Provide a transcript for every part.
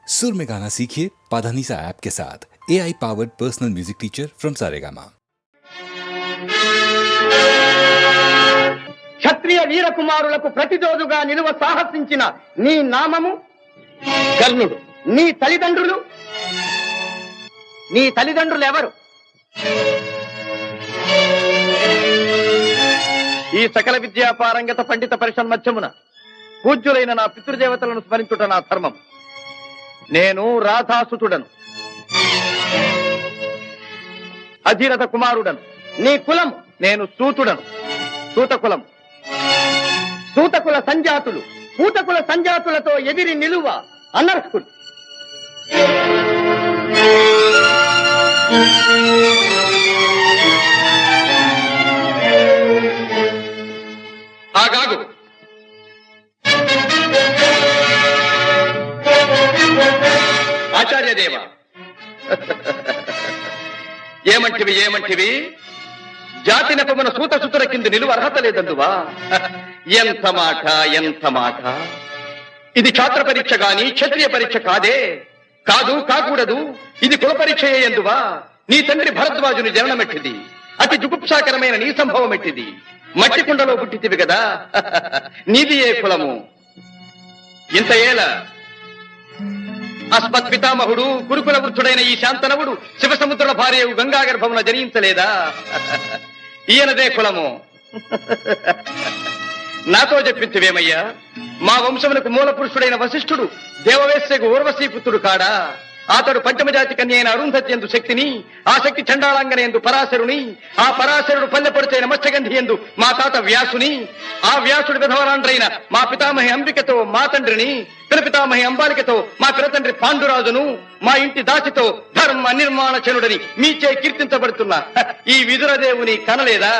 सुर में गाना सीखिए पाधानीसा ऐप के साथ। AI powered personal music teacher from Saregama. క్షత్రియ వీర కుమారులకు ప్రతిరోజుగా నిలువ సాహసించిన నీ నామము కర్ణుడు. నీ తల్లిదండ్రులు ఎవరు? ఈ సకల విద్యా పారంగత పండిత పరిషన్మధ్యమున పూజ్యులైన నా పితృదేవతలను స్మరించుట నా ధర్మం. నేను రాధాసుతుడను, అధిరథ కుమారుడను. నీ కులం? నేను సూతుడను, సూతకులం. సూతకుల సంజాతులు పూతకుల సంజాతులతో ఎదిరి నిలువ అనర్హుడు. ఆగాగు. ఆచార్యదేవ, ఏమంటివి? జాతి నెపమున సూత సుతుల కింద నిలువ అర్హత లేదందువా? ఎంత మాట! ఇది క్షాత్ర పరీక్ష గాని క్షత్రియ పరీక్ష కాదే. కాకూడదు. ఇది కుల పరీక్ష ఎందువా? నీ తండ్రి భరద్వాజుని జననమెట్టిది. అతి జుగుప్సాకరమైన నీ సంభవం ఎట్టిది. మట్టి కుండలో పుట్టితివి కదా. నీది ఏ కులము? ఇంత ఏల అస్మత్ పితామహుడు గురుకుల వృద్ధుడైన ఈ శాంతనవుడు శివసముద్రుల భార్య గంగా గర్భమున జనించలేదా? ఈయనదే కులము. నాతో చెప్పించువేమయ్యా? మా వంశమునకు మూల పురుషుడైన వశిష్ఠుడు దేవవేశ్యకు ఊర్వశీపుత్రుడు కాడా? అతడు పంచమజాతి కన్య అయిన అరుంధతి ఎందు శక్తిని, ఆ శక్తి చండాళాంగన ఎందు పరాశరుని, ఆ పరాశరుడు పల్లెపొడిచైన మత్స్యగంధి ఎందు మా తాత వ్యాసుని, ఆ వ్యాసుడు విధవరాండ్రైన మా పితామహి అంబికతో మా తండ్రిని, పితామహి అంబాలికతో మా పినతండ్రి పాండురాజును, మా ఇంటి దాసితో ధర్మ నిర్మాణ చనుడని మీచే కీర్తించబడుతున్న ఈ విదురదేవుని కనలేదా?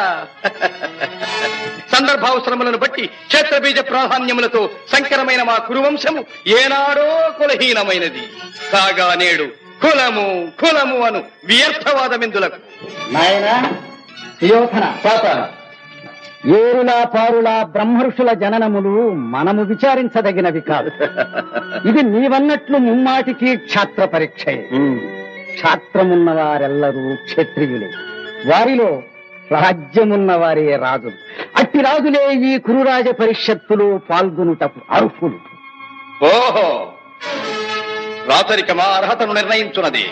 సందర్భావసరములను బట్టి క్షేత్రబీజ ప్రాధాన్యములతో సంకరమైన మా కురువంశము ఏనాడో కులహీనమైనది కాగా నేడు కులము అను వ్యర్థవాదమెందులకు. నాయనా సుయోధన, ఏరులా పారులా బ్రహ్మర్షుల జననములు మనము విచారించదగినవి కాదు. ఇది నీవన్నట్లు ముమ్మాటికి క్షాత్ర పరీక్షే. క్షాత్రమున్న వారెల్లరూ క్షత్రియులే, వారిలో రాజ్యమున్న వారే రాజులు. అట్టి రాజులే ఈ కురురాజ పరిషత్తులో పాల్గొనుటకు అర్హులు. ఓహో, రాచరికమా అర్హతను నిర్ణయించున్నది.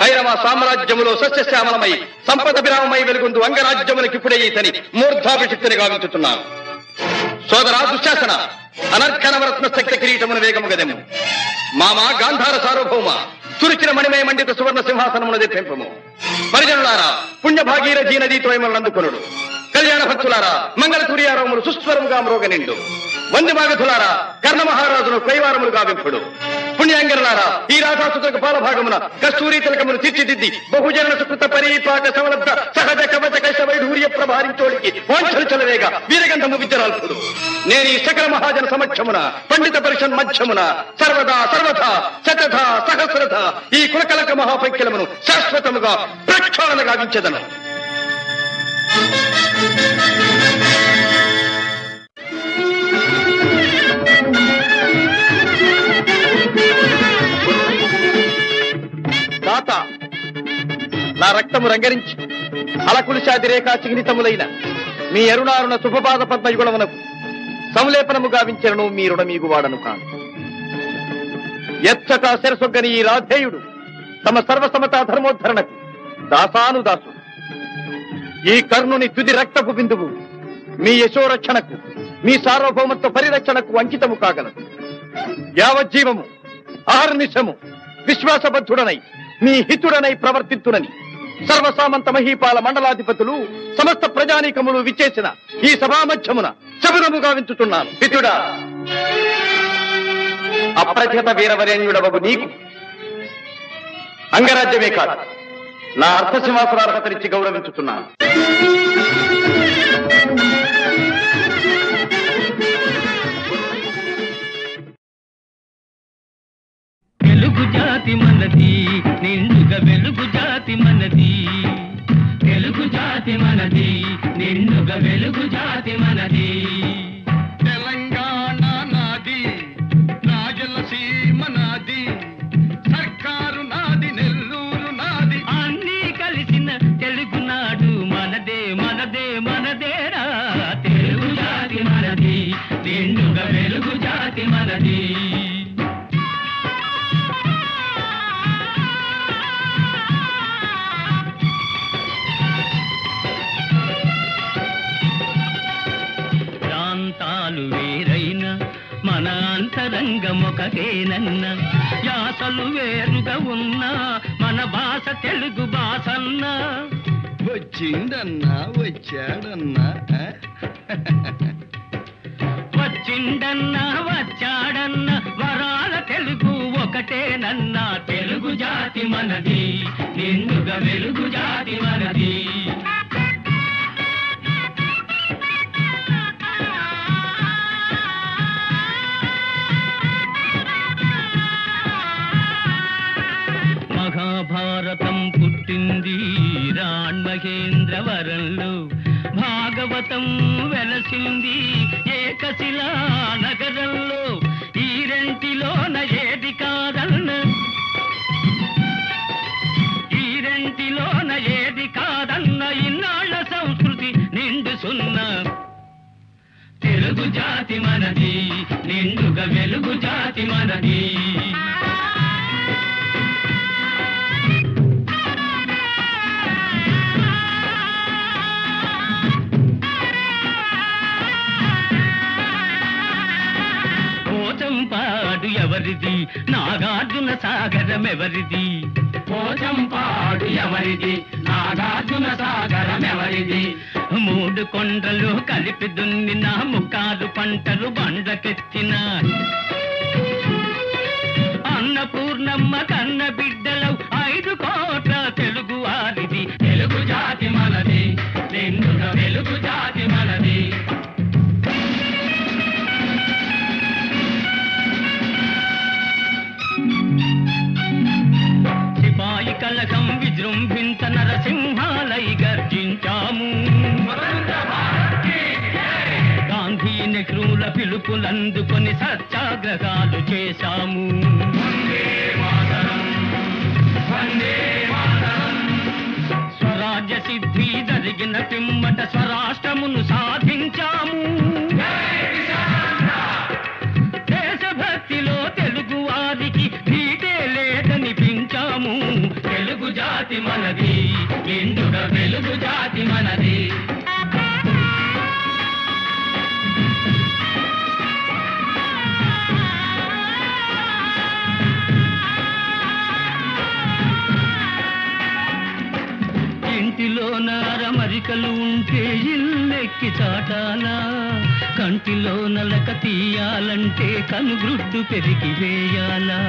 ఐరవ సామ్రాజ్యములో సస్యశ్యామలమై సంపద విరామమై వెలుగుందు అంగరాజ్యములకిప్పుడే ఇతని మూర్ధాభిషిక్తిని గావించుతున్నాను. సోదరా దుశ్శాసన, అనర్ఘనవరత్న శక్తి కిరీటమును వేగము గదెము. మామా గాంధార సార్వభౌమ, తురిచిన మణిమయ మండిత సువర్ణ సింహాసనమును తెప్పింపము. పరిజనులారా, పుణ్యభాగీరథీ నదీతో అందుకొనుడు. కళ్యాణ భక్తులారా, మంగళ సూర్యారవములు సుస్వరముగా మ్రోగనిండు. వంది మాగధులారా, కర్ణ మహారాజును కైవారములు గావింపుడు. పుణ్యాంగనులారా, ఈ రాధాసుతులకు పాలభాగమున కస్తూరి తిలకమును తీర్చిదిద్ది బహుజన సుకృత పరిపాక సమలబ్ధ సహజ కవచ కైశ వైఢూర్య ప్రభారించోడికి వాంఛలు చలవేగా వీరగంధము విద్యరాల్పుడు. నేను ఈ సకల మహాజన సమక్షమున పండిత పరిషన్ మధ్యమున సర్వదా శతథ సహస్రథ ఈ కులకలక మహాపైక్యలమును శాశ్వతముగా ప్రక్షాళన గావించెదను. నా రక్తము రంగరించి అలకులిశాది రేఖా చిహ్నితములైన మీ అరుణారుణ శుభపాద పద్మయుగుణమునకు సంలేపనము గావించను. మీ రుణమీగు వాడను కాను. ఎచ్చట శిరసొగ్గని ఈ రాధేయుడు తమ సర్వసమతా ధర్మోద్ధరణకు దాసానుదాసుడు. ఈ కర్ణుని తుది రక్తపు బిందువు మీ యశోరక్షణకు, మీ సార్వభౌమత్వ పరిరక్షణకు అంకితము కాగలదు. యావజ్జీవము అహర్నిశము విశ్వాసబద్ధుడనై మీ హితుడనై ప్రవర్తిత్తునని సర్వసామంత మహీపాల మండలాధిపతులు సమస్త ప్రజానీకములు విచ్చేసిన ఈ సభామధ్యమున శబరము గావించుతున్నాను. హితుడా, అప్రతిహత వీరవరేణ్యుడవగు నీకు అంగరాజ్యమే కాదు, నా అర్థసింహాసనార్హతనిచ్చి గౌరవించుతున్నాను. వెలుగు జాతి మనది, నిండుగా వెలుగు జాతి మనది. వెలుగు జాతి మనది, నిండుగా వెలుగు జాతి మనది. నిండుగా వెలుగు జాతి మనది. ప్రాంతాలు వేరైన మన అంతరంగమొకటేనన్న, యాసలు వేరుగా ఉన్నా మన భాష తెలుగు భాషన్నా. వచ్చిందన్నా వచ్చాడన్నా వచ్చిండన్నా వచ్చాడన్నా వరాల తెలుగు ఒకటేనన్నా. తెలుగు జాతి మనది, నిండుగా వెలుగు జాతి మనది. మహాభారతం పుట్టింది రాణ్మహేంద్రవరంలో, భాగవతం వెలసింది ఏకశిలా నగరంలో. ఈ రెంటిలోన ఏది కాదన్న, ఈ రెంటిలోన ఏది కాదన్న ఇన్నాళ్ళ సంస్కృతి నిండు సున్నా. తెలుగు జాతి మనది, నిండుగా వెలుగు జాతి మనది. పోచంపాడు ఎవరిది, నాగార్జున సాగరం ఎవరిది? పోచంపాడు ఎవరిది, నాగార్జున సాగరం ఎవరిది? మూడు కొండలు కలిపి దున్నిన ముక్కారు పంటలు బండ్లకెత్తిన అన్నపూర్ణమ్మ కన్న బిడ్డలు 5 కోట్ల తెలుగు వారిది. తెలుగు జాతి మనది, నిండుగా వెలుగు జాతి మనది. సిపాయి కలకం విజృంభించ నరసింహాలై గర్జించాము. గాంధీ నెహ్రూల పిలుపులందుకొని సత్యాగ్రహాలు చేశాము. స్వరాజ్య సిద్ధి జరిగిన పిమ్మట స్వరాష్ట్రమును సాధించాము. దేశభక్తిలో తెలుగు వారికి ధీటే లేదనిపించాము. తెలుగు జాతి మనది, నిండుగా వెలుగు జాతి మనది. ఇంటిలో నారమరికలు ఉంటే ఇల్లెక్కి చాటాలా, కంటిలో నలక తీయాలంటే కనుగ్రుడ్డు పెరిగి వేయాలా.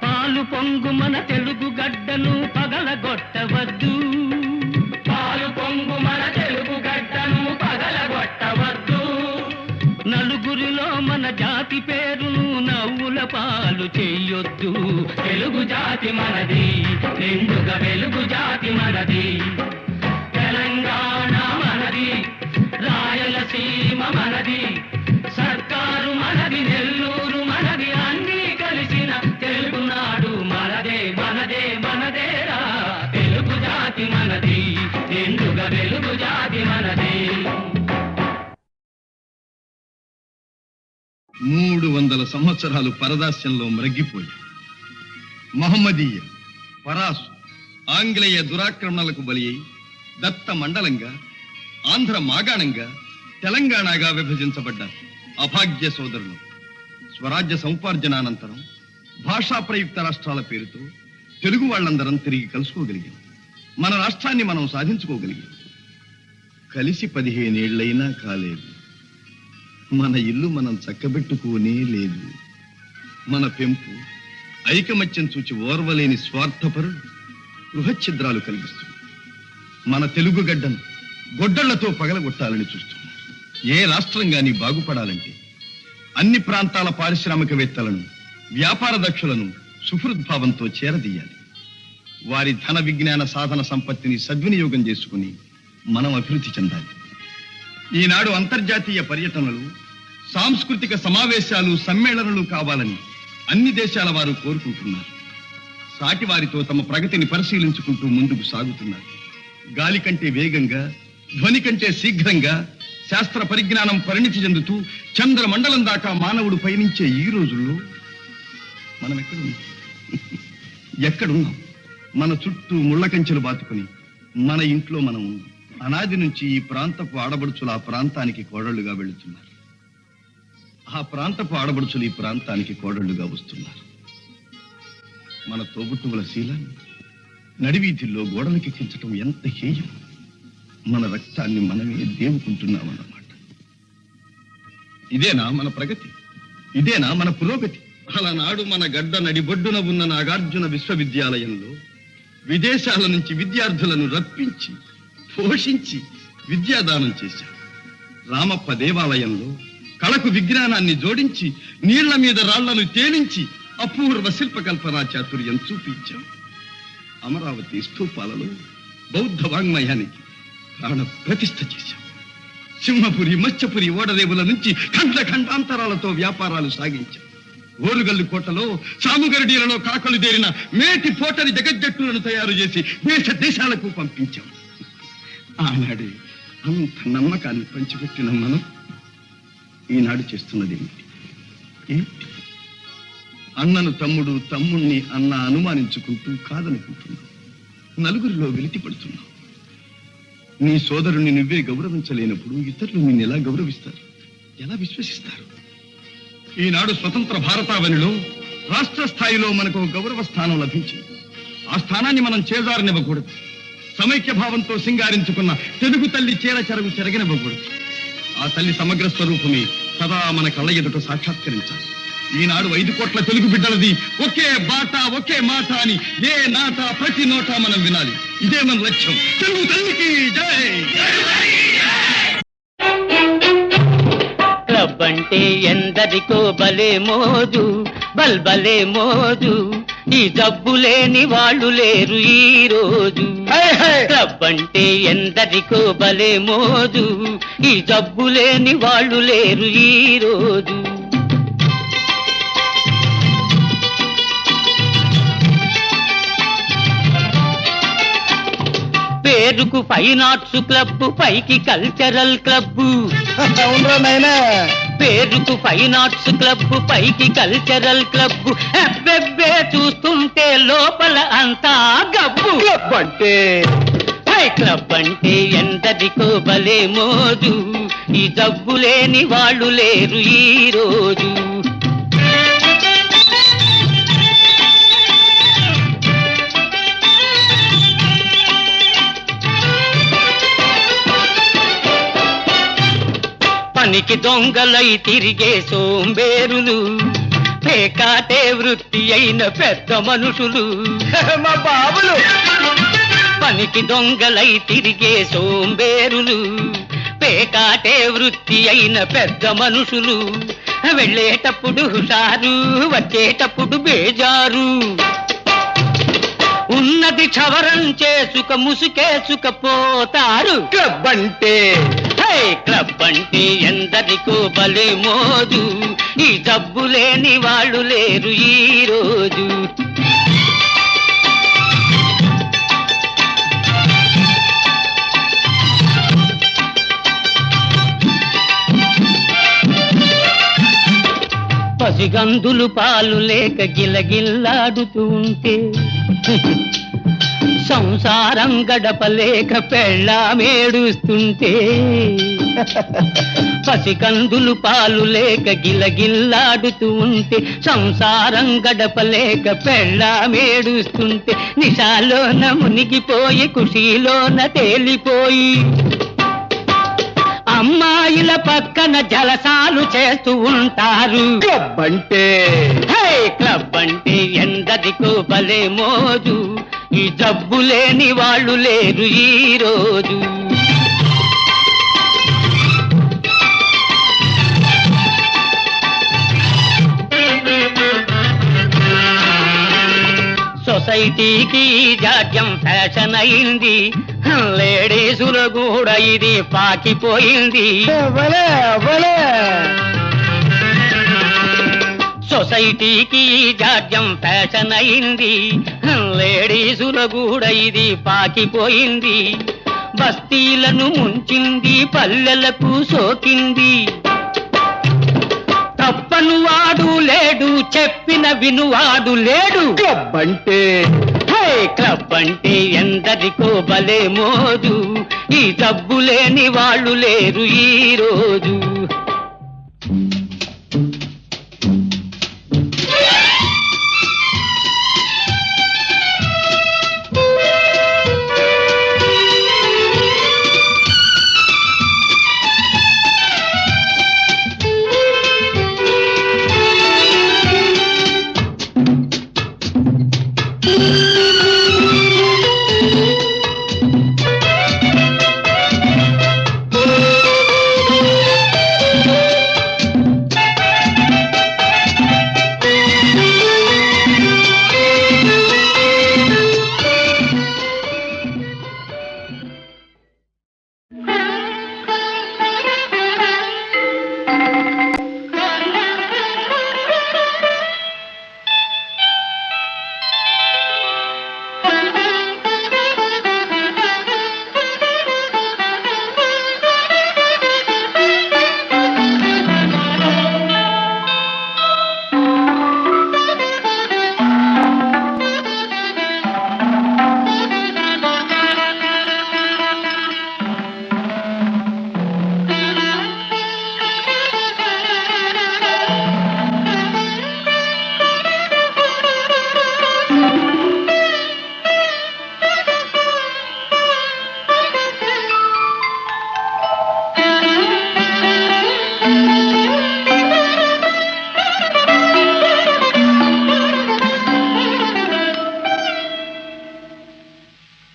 పాలు పొంగు మన తెలుగు గడ్డను పగలగొట్టవద్దు, పాలు పొంగు మన తెలుగు గడ్డను పగలగొట్టవద్దు. నలుగురిలో మన జాతి పేరును నవ్వుల పాలు చెయ్యొద్దు. తెలుగు జాతి మనది, నిండుగా వెలుగు జాతి మనది. తెలంగాణ మనది, రాయలసీమ మనది, సర్కారు మనది, నెల్లూరు మనది, అన్నీ కలిసిన తెలుగునాడు మనదే మనదే మనదేరా. తెలుగు జాతి మనది, నిండుగా వెలుగు జాతి మనది. 300 సంవత్సరాలు పరదాస్యంలో మ్రగ్గిపోయాం. మహమ్మదీయ, పరాసు, ఆంగ్లేయ దురాక్రమణలకు బలి అయి దత్త మండలంగా, ఆంధ్ర మాగాణంగా, తెలంగాణగా విభజించబడ్డారు అభాగ్య సోదరులు. స్వరాజ్య సముపార్జనానంతరం భాషా ప్రయుక్త రాష్ట్రాల పేరుతో తెలుగు వాళ్ళందరం తిరిగి కలుసుకోగలిగాం. మన రాష్ట్రాన్ని మనం సాధించుకోగలిగాం. కలిసి 15 ఏళ్లైనా కాలేదు. మన ఇల్లు మనం చక్కబెట్టుకోనే లేదు. మన పెంపు ఐకమత్యం చూచి ఓర్వలేని స్వార్థపరులు గృహఛిద్రాలు కలిగిస్తుంది. మన తెలుగు గడ్డను గొడ్డళ్లతో పగలగొట్టాలని చూస్తున్నారు. ఏ రాష్ట్రం గాని బాగుపడాలంటే అన్ని ప్రాంతాల పారిశ్రామికవేత్తలను, వ్యాపార దక్షులను సుహృద్భావంతో చేరదీయాలి. వారి ధన విజ్ఞాన సాధన సంపత్తిని సద్వినియోగం చేసుకుని మనం అభివృద్ధి చెందాలి. ఈనాడు అంతర్జాతీయ పర్యటనలు, సాంస్కృతిక సమావేశాలు, సమ్మేళనలు కావాలని అన్ని దేశాల వారు కోరుకుంటున్నారు. సాటి వారితో తమ ప్రగతిని పరిశీలించుకుంటూ ముందుకు సాగుతున్నారు. గాలి కంటే వేగంగా, ధ్వని కంటే శీఘ్రంగా, శాస్త్ర పరిజ్ఞానం పరిణితి చెందుతూ చంద్రమండలం దాకా మానవుడు పయనించే ఈ రోజుల్లో మనం ఎక్కడున్నాం? మన చుట్టూ ముళ్ళ కంచెలు బాతుకుని మన ఇంట్లో మనం ఉన్నాం. అనాది నుంచి ఈ ప్రాంతపు ఆడబడుచులు ఆ ప్రాంతానికి కోడళ్లుగా వెళుతున్నారు. ఆ ప్రాంతపు ఆడబడుచులు ఈ ప్రాంతానికి కోడళ్లుగా వస్తున్నారు. మన తోబుట్టువుల శీలాన్ని నడివీధుల్లో గోడలకెక్కించటం ఎంత హేయం! మన రక్తాన్ని మనమే దేవుకుంటున్నామన్నమాట. ఇదేనా మన ప్రగతి? ఇదేనా మన పురోగతి? అలనాడు మన గడ్డ నడిబొడ్డున ఉన్న నాగార్జున విశ్వవిద్యాలయంలో విదేశాల నుంచి విద్యార్థులను రప్పించి పోషించి విద్యాదానం చేశాం. రామప్ప దేవాలయంలో కళకు విజ్ఞానాన్ని జోడించి నీళ్ల మీద రాళ్లను తేలించి అపూర్వ శిల్పకల్పనా చాతుర్యం చూపించాం. అమరావతి స్తూపాలలో బౌద్ధ వాంగ్మయానికి ప్రాణ ప్రతిష్ఠ చేశాం. సింహపురి మత్స్యపురి ఓడరేవుల నుంచి ఖండ ఖండాంతరాలతో వ్యాపారాలు సాగించాం. ఓరుగల్లు కోటలో సాముగరడీలలో కాకలు దేరిన మేటి పోటరి జగజ్జట్టులను తయారు చేసి దేశ దేశాలకు పంపించాం. ఆనాడే అంత నమ్మకాన్ని పంచిపెట్టిన మనం ఈనాడు చేస్తున్నది ఏంటి? అన్నను తమ్ముడు, తమ్ముణ్ణి అన్న అనుమానించుకుంటూ కాదనుకుంటున్నావు. నలుగురిలో వెలితి పడుతున్నావు. నీ సోదరుణ్ణి నువ్వే గౌరవించలేనప్పుడు ఇతరులు నిన్ను ఎలా గౌరవిస్తారు? ఎలా విశ్వసిస్తారు? ఈనాడు స్వతంత్ర భారతావనిలో రాష్ట్ర స్థాయిలో మనకు గౌరవ స్థానం లభించింది. ఆ స్థానాన్ని మనం చేజారనివ్వకూడదు. సమైక్య భావంతో సింగారించుకున్న తెలుగు తల్లి చీర చెరగు చెరగనివ్వకూడదు. ఆ తల్లి సమగ్ర స్వరూపమే సదా మన కళ్ళ ఎదుట సాక్షాత్కరించాలి. ఈనాడు 5 కోట్ల తెలుగు బిడ్డలది ఒకే బాట ఒకే మాట అని ఏ నాట ప్రతి నోట మనం వినాలి. ఇదే మన లక్ష్యం. తెలుగు తల్లికి జై! క్లబ్ అంటే ఎందరికో బలే మోజు, బల్బలే మోజు. ఈ జబ్బు లేని వాళ్ళు లేరు ఈ రోజు. క్లబ్ అంటే ఎందరికో బలే మోజు, ఈ జబ్బు లేని వాళ్ళు లేరు ఈ రోజు. పేరుకు ఫైన్ ఆర్ట్స్ క్లబ్, పైకి కల్చరల్ క్లబ్. పేరుకు ఫైన్ ఆర్ట్స్ క్లబ్, పైకి కల్చరల్ క్లబ్. అబ్బెబ్బే చూస్తుంటే లోపల అంతా గబ్బు. క్లబ్ అంటే క్లబ్ అంటే ఎందరికో భలే మోజు, ఈ జబ్బు లేని వాళ్ళు లేరు ఈ రోజు. పనికి దొంగలై తిరిగే సోంబేరులు, పేకాటే వృత్తి అయిన పెద్ద మనుషులు. మా బాబులు పనికి దొంగలై తిరిగే సోంబేరులు, పేకాటే వృత్తి అయిన పెద్ద మనుషులు. వెళ్ళేటప్పుడు హుషారు, వచ్చేటప్పుడు బేజారు. ఉన్నది క్షవరం చేసుక ముసుకేసుకపోతారు. క్లబ్ అంటే క్లబ్ అంటే ఎందరికో భలే మోజు, ఈ జబ్బు లేని వాళ్ళు లేరు ఈ రోజు. పసిగందులు పాలు లేక గిలగిల్లాడుతూ ఉంటే, సంసారం గడపలేక పెళ్ళామేడుస్తుంటే. పసికందులు పాలు లేక గిలగిల్లాడుతూ ఉంటే, సంసారం గడపలేక పెళ్ళామేడుస్తుంటే. నిశాలోన మునిగిపోయి ఖుషీలోన తేలిపోయి, అమ్మాయిల పక్కన జలసాలు చేస్తూ ఉంటారు. క్లబ్ అంటే క్లబ్ అంటే ఎందరికో భలే మోజు, ఈ జబ్బు లేని వాళ్ళు లేరు ఈ రోజు. సొసైటీకి జాడ్యం ఫ్యాషన్ అయింది, లేడీసులు కూడా ఇది పాకిపోయింది. సొసైటీకి జాడ్యం ఫ్యాషన్ అయింది, లేడీసులు కూడా ఇది పాకిపోయింది. బస్తీలను ముంచింది, పల్లెలకు సోకింది. తప్పను వాడు లేడు, చెప్పిన వినువాడు లేడు. క్లబ్ అంటే క్లబ్ అంటే ఎందరికో భలే మోజు, ఈ డబ్బు లేని వాళ్ళు లేరు ఈ రోజు.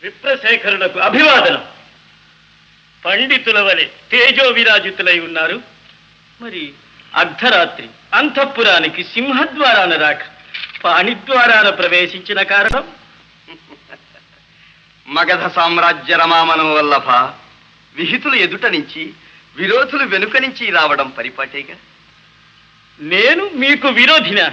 విప్రశేఖరులకు అభివాదనం. పండితుల వలె తేజో విరాజితులై ఉన్నారు. మరి అర్ధరాత్రి అంతఃపురానికి సింహద్వారాన రాక పాణిద్వారాన ప్రవేశించిన కారణం? మగధ సామ్రాజ్య రమామనం వల్లభ, విహితులు ఎదుట నుంచి విరోధులు వెనుక నుంచి రావడం పరిపాటేగా. నేను మీకు విరోధినా?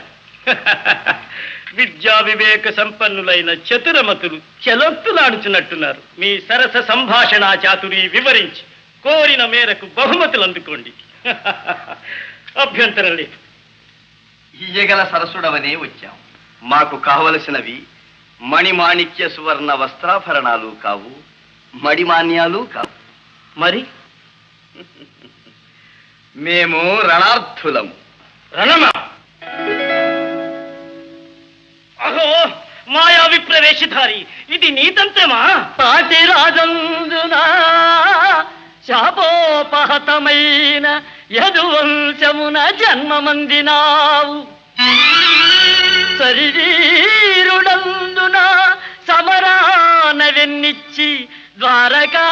విద్యా వివేక సంపన్నులైన చతురమతులు చెలొత్తులాడుచున్నట్టున్నారు. మీ సరస సంభాషణా చాతురి వివరించి కోరిన మేరకు బహుమతులు అందుకోండి. అభ్యంతరం లేదు. ఇయ్యగల సరసుడవనే వచ్చాం. మాకు కావలసినవి మణిమాణిక్య సువర్ణ వస్త్రాభరణాలు కావు, మడిమాన్యాలు కావు. మరి మేము రణార్థులము. రణమా? అహో, మాయా విప్రవేశధారి, ఇది నీతంత్రమా? పాటి రాజందునా శాపోపహతమైన యదువంశమున జన్మమందినావు. శరీరుడందున సమరాన వెన్నిచ్చి ద్వారకా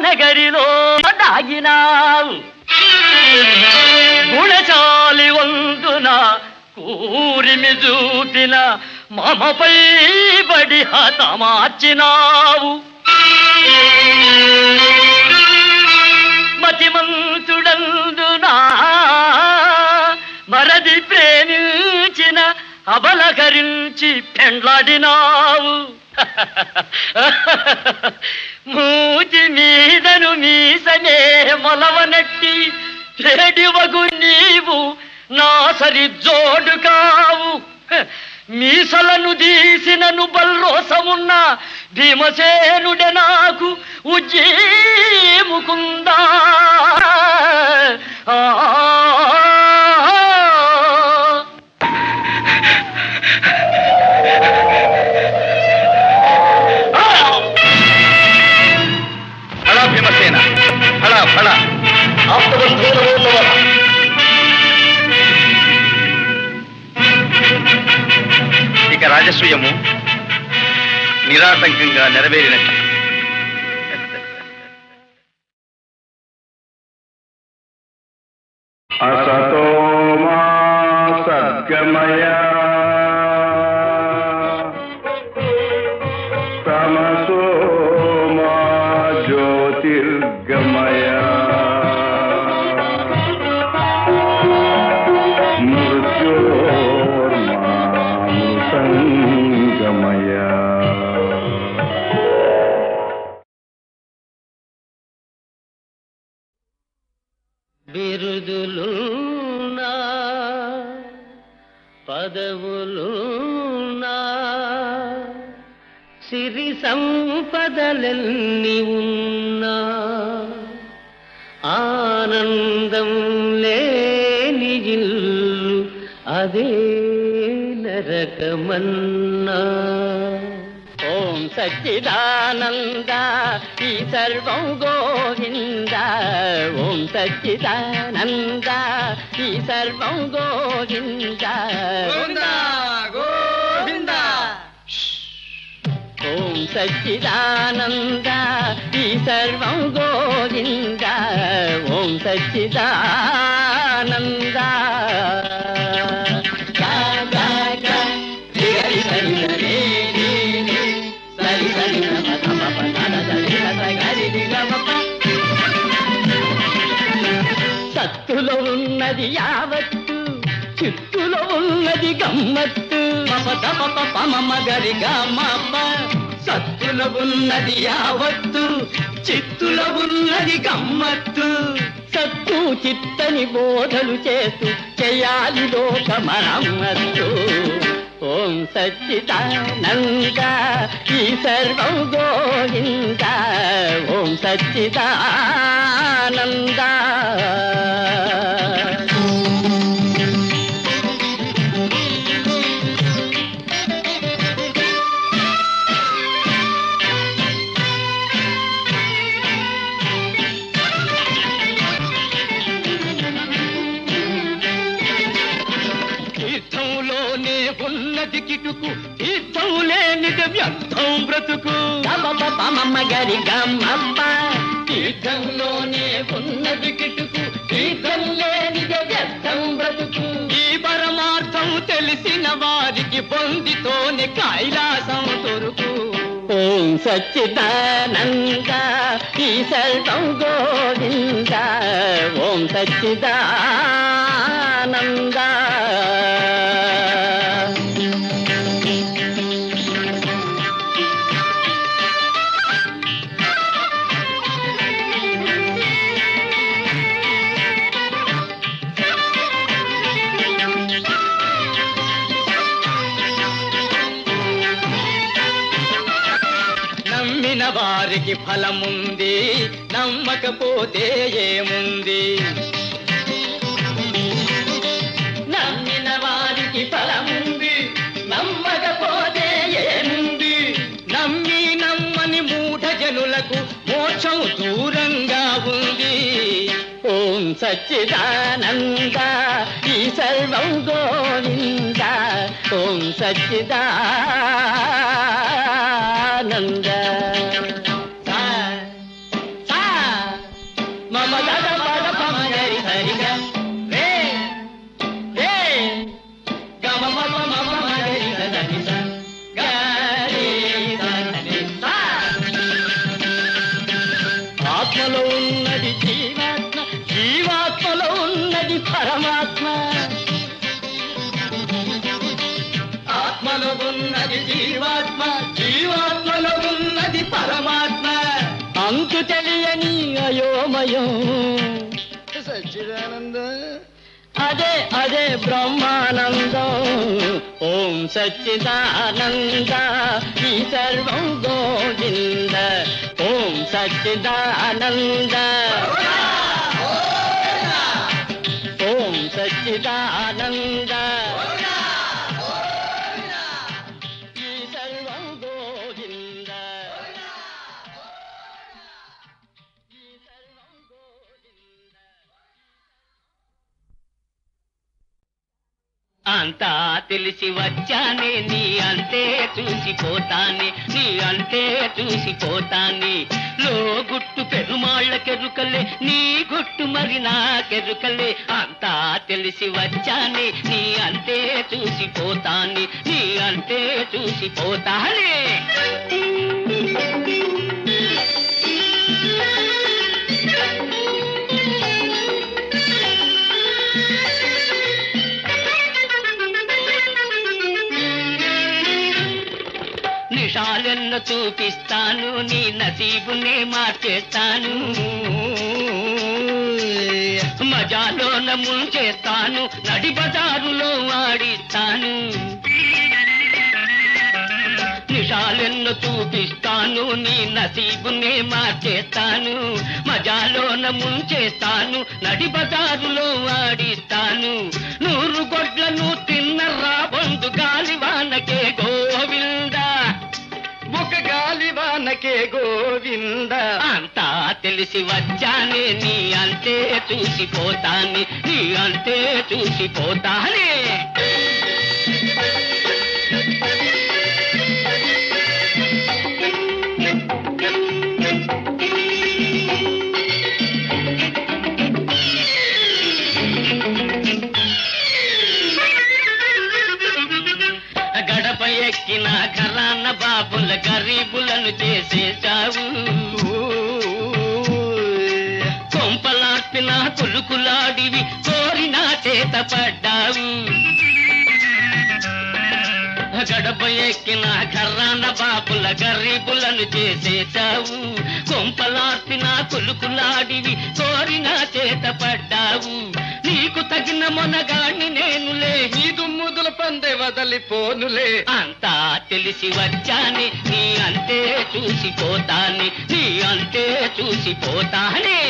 నగరిలో దాగినావు. గుణశాలి వందున కూరిమి చూపిన మమపై బడి హతమార్చినావు. మతిమంతుడందునా మరది ప్రేమించిన అబలకరించి పెండ్లాడినావు. మూతి మీదను మీసనే మొలవనట్టి చెడివగు నీవు నా సరి జోడు కావు. మీసలను తీసినను బల్రోసమున్న భీమసేనుడే నాకు ఉజ్జీముకుందా. ఫళ భీమసేన, ఫళ ఫళ. ఇక రాజసూయము నిరాటంకంగా నెరవేరినట్టు. असतो मा सद्गमय तमसो मा ज्योतिर्गमय मृत्योर्मा मृतङ्गमय బిరుదులున్నా పదవులున్నా సిరి సంపదలెన్ని ఉన్నా ఆనందం లేని ఇల్లు అదే నరకమన్నా. ఓం సచ్చిదానంద ఈ సర్వం గోవింద. ఓం సచ్చిదానంద ఈ సర్వం గోవింద. గోవింద. ఓం సచ్చిదానంద ఈ సర్వం గోవింద. ఓం సచ్చిదానంద. సత్తులో ఉన్నది యావత్తు, చిత్తులో ఉన్నది గమ్మత్తు. మగరి గమ్మ. సత్తులో ఉన్నది యావత్తు, చిత్తులో ఉన్నది గమ్మత్తు. సత్తు చిత్తని బోధలు చేస్తూ చేయాలి లోక మరమ్మత్తు. ఓం సచ్చిదానంద ఈ సర్వం గోవింద. ఓం సచ్చిదానంద. తీర్థంలోనే ఉన్నది కిటుకు, తీర్థం లేనిది వ్యర్థం బ్రతుకు. గరి గమ్మ. తీర్థంలోనే ఉన్నది కిటుకు, తీర్థం లేనిది వ్యర్థం బ్రతుకు. ఈ పరమార్థం తెలిసిన వారికి పొందితోనే కైలాసం దొరుకు. ఓం సచ్చిదానంద ఈ సర్వం గోవింద. ఓం సచ్చిదానంద. నమ్మిన వారికి ఫలముంది, నమ్మకపోతే ఏముంది. నమ్మిన వారికి ఫలముంది, నమ్మకపోతే ఏముంది. నమ్మి నమ్మని మూఢ జనులకు మోక్షం దూరంగా ఉంది. ఓం సచ్చిదానంద ఈ సర్వం గోవింద. ఓం సచ్చిదానంద. మమ గద పద పమ గరి హరిగ రే రే గమ మమ మమ గరి దని స గరి దని స. ఆత్మలో ఉన్నది జీవాత్మ, జీవాత్మలో ఉన్నది పరమాత్మ. ఆత్మలో ఉన్నది జీవాత్మ, జీవాత్మలో ఉన్నది పరమాత్మ. అంతు తెలియని అయోమయం సచ్చిదానంద అదే అదే బ్రహ్మానందం. ఓం సచ్చిదానంద ఈ సర్వం గోవింద. ఓం సచ్చిదానంద. ఓం సచ్చిదానంద ఈ సర్వం గోవింద. ఈ సర్వం గోవింద. అంతా తెలిసి వచ్చానే నీ అంతే చూసిపోతానే, నీ అంతే చూసిపోతానే. లో గుట్టు పెరుమాళ్ళకెరుకలే, నీ గుట్టు మరి నాకెరుకలే. అంతా తెలిసి వచ్చానే నీ అంతే చూసిపోతానే, నీ అంతే చూసిపోతానే. నిషాలెన్న చూపిస్తాను, నీ నసీబునే మార్చేస్తాను. మజాలోన ముంచేస్తాను, నడి బజారులో ఆడిస్తాను. నిషాలెన్నో చూపిస్తాను, నీ నసీబునే మార్చేస్తాను. మజాలోన ముంచేస్తాను, నడి బజారులో ఆడిస్తాను. 100 గొడ్లను తిన్నరా బంధు గాలివానకే గోవిందా, ఒక గాలివానకే గోవింద. అంతా తెలిసి వచ్చానే, నీ అంతే చూసిపోతానే, నీ అంతే చూసిపోతానే. గడప ఎక్కిన ఘరాన బాబుల గరీబులను చేసేశావు. కొంపలార్పిన కులుకులాడివి కోరిన చేత పడ్డావు. గడప ఎక్కిన ఘరాన బాబుల గరీబులను చేసేశావు. కొంపలార్పిన కులుకులాడివి కోరిన చేత పడ్డావు. నీకు తగిన మొనగాణ్ణి నేనులే, ఈ దుమ్ముదుల పందె వదలిపోనులే. అంతా తెలిసి వచ్చాని, నీ అంతే చూసిపోతాని, నీ అంతే చూసిపోతానే.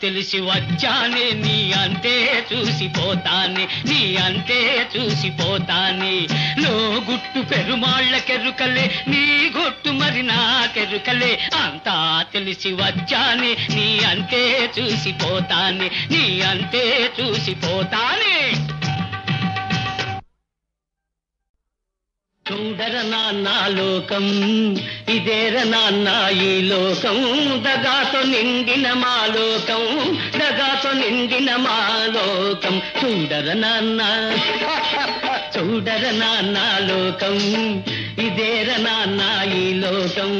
తెలిసి వచ్చానే, నీ అంతే చూసిపోతానే, నీ అంతే చూసిపోతానే. లో గుట్టు పెరుమాళ్ళకెరుకలే, నీ గుట్టు మరి నాకెరుకలే. అంతా తెలిసి వచ్చానే, నీ అంతే చూసిపోతానే, నీ అంతే చూసిపోతానే. చూడర నాన్న లోకం, ఇదేర నాన్న ఈ లోకం. దగాతో నిండిన మా లోకం, దగాతో నిండిన మా లోకం. చూడర నాన్న, చూడర నాన్న లోకం, ఇదేర నాన్న ఈ లోకం.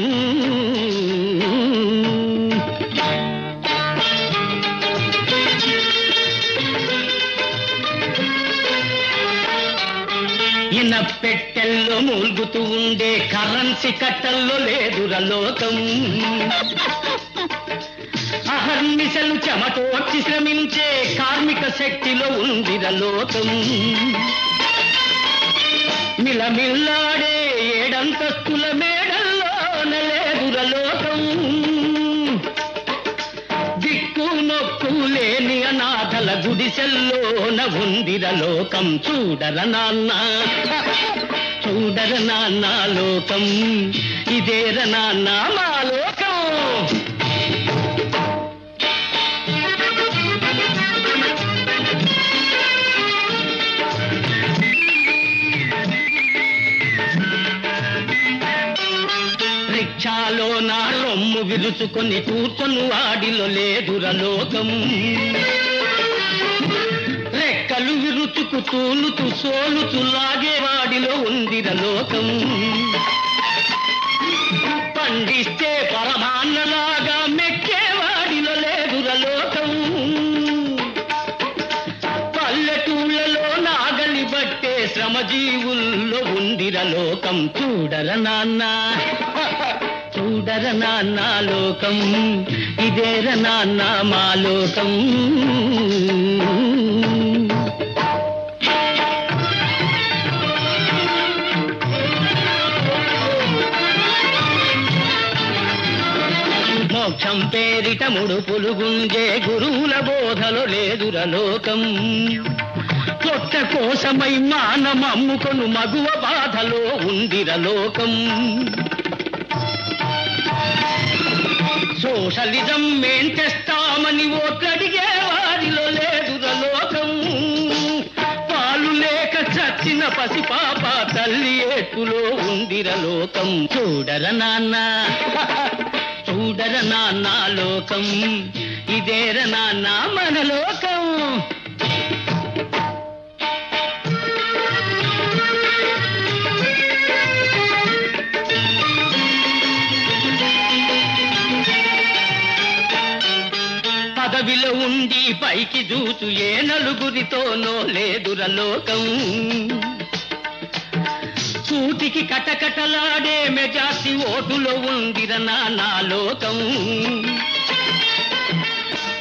ఇన పెట్టెల్లో మూల్గుతూ ఉండే కరెన్సీ కట్టల్లో లేదుర లోకం. అహర్నిశలు చెమటోడ్చి శ్రమించే కార్మిక శక్తిలో ఉందిర లోకం. మిలమిల్లాడే ఏడంతస్తుల మేడల్లోన లేదుర లోకం. దిక్కు నొక్కు లేని అనాథల గుడిసెల్లోన ఉందిర లోకం. చూడర నాన్న, చూడర నాన్న లోకం, ఇదేర నాన్న మా లోకం. రిక్షాలో నా రొమ్ము విరుచుకొని కూర్చొని వాడిలో లేదుర లోకం. రెక్కలు విరుచుకు తూలుతూ సోలుతూ లాగేవాడిలో ఉందిర లోకం. పండిస్తే పరమాన్నలాగా మెక్కేవాడిలో లేదుర లోకం. పల్లెటూళ్ళలో నాగలి బట్టే శ్రమజీవుల్లో ఉందిర లోకం. చూడర నాన్న, చూడర నాన్న లోకం, ఇదేర నాన్న మా లోకం. మోక్షం పేరిట ముడుపులు గుంజే గురువుల బోధలో లేదుర లోకం. పొట్ట కోసమై మానమమ్ముకొను మగువ బాధ ఊహలో ఉందిరలోకం. సోషలిజం మేం తెస్తామని ఓట్లడిగే వారిలో లేదురలోకం. పాలు లేక చచ్చిన పసిపాప తల్లి ఏటులో ఉందిరలోకం. చూడర నాన్న చూడర నాన్న లోకం, ఇదేర నాన్న మన లోకం. పదవిలో ఉండి పైకి చూచు ఏ నలుగురితోనో లేదురలోకం. కూటికి కటకటలాడే మెజార్టీ ఓటులో ఉందిర నానా లోకం.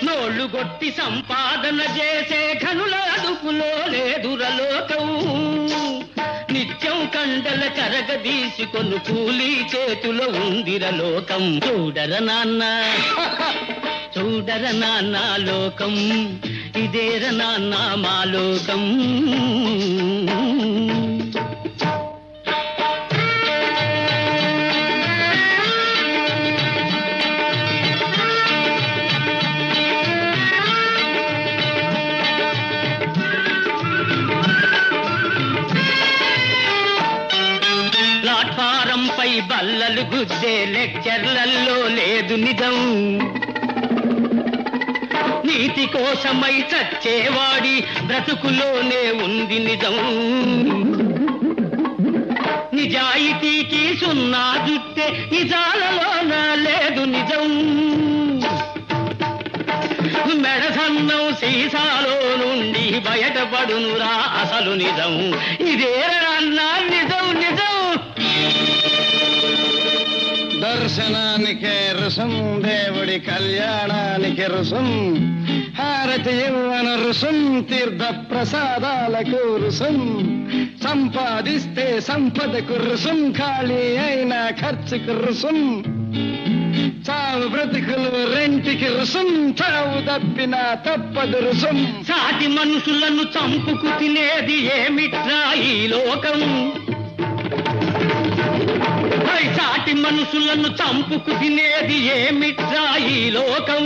నోళ్లు గొట్టి సంపాదన చేసే ఘనుల అదుపులో లేదురలోకం. నిత్యం కండల కరగదీసుకొను కూలీ చేతులో ఉందిరలోకం. చూడర నాన్న చూడర నాన్న లోకం, ఇదేర నాన్న మా లోకం. ప్లాట్ఫారంపై బల్లలు గుద్దే లెక్చర్లలో లేదు నిజం. నీతి కోసమై చచ్చేవాడి బ్రతుకులోనే ఉంది నిజం. నిజాయితీకి సున్నా జుట్టే నిజాలలోన లేదు నిజం. మెడసన్నం సీసాలో నుండి బయటపడునురా అసలు నిజం. ఇదే అన్నా నిజం నిజం. దర్శనానికే రుసం, దేవుడి కళ్యాణానికి రుసం, హారతి ఇవ్వన రుసం, తీర్థ ప్రసాదాలకు రుసం, సంపాదిస్తే సంపదకు రుసం, ఖాళీ అయిన ఖర్చుకు రుసం, చావు బ్రతుకులు రెంటికి రుసం, చావు తప్పిన తప్పదు రుసం. సాటి మనుషులను చంపుకు తినేది ఏమిట్రా ఈ లోకం. సాటి మనుషులను చంపుకు తినేది ఏమిట్రా ఈ లోకం.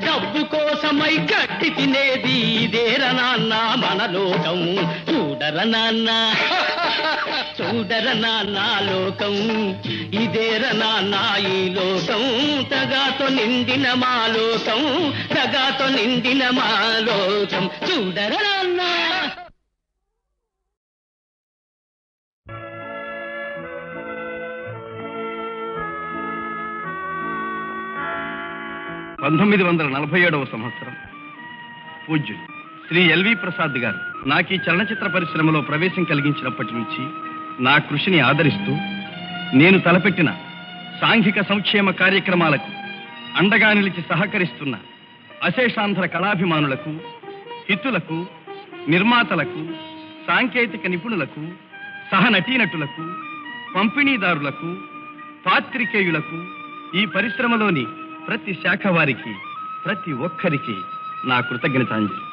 డబ్బు కోసమై గట్టి తినేది ఇదేర నాన్న మన లోకం. చూడర నాన్న చూడర నాన్న లోకం, ఇదేర నాన్న ఈ లోకం. తగాతో నిండిన మా లోకం, తగాతో నిండిన మా లోకం. చూడర నాన్న. సంవత్సరం పూజ్యులు శ్రీ ఎల్వి ప్రసాద్ గారు నాకు ఈ చలనచిత్ర పరిశ్రమలో ప్రవేశం కలిగించినప్పటి నుంచి నా కృషిని ఆదరిస్తూ నేను తలపెట్టిన సాంఘిక సంక్షేమ కార్యక్రమాలకు అండగా నిలిచి సహకరిస్తున్న అశేషాంధ్ర కళాభిమానులకు, హితులకు, నిర్మాతలకు, సాంకేతిక నిపుణులకు, సహనటీనటులకు, పంపిణీదారులకు, పాత్రికేయులకు, ఈ పరిశ్రమలోని ప్రతి శాఖ వారికి, ప్రతి ఒక్కరికి నా కృతజ్ఞతాంజలి.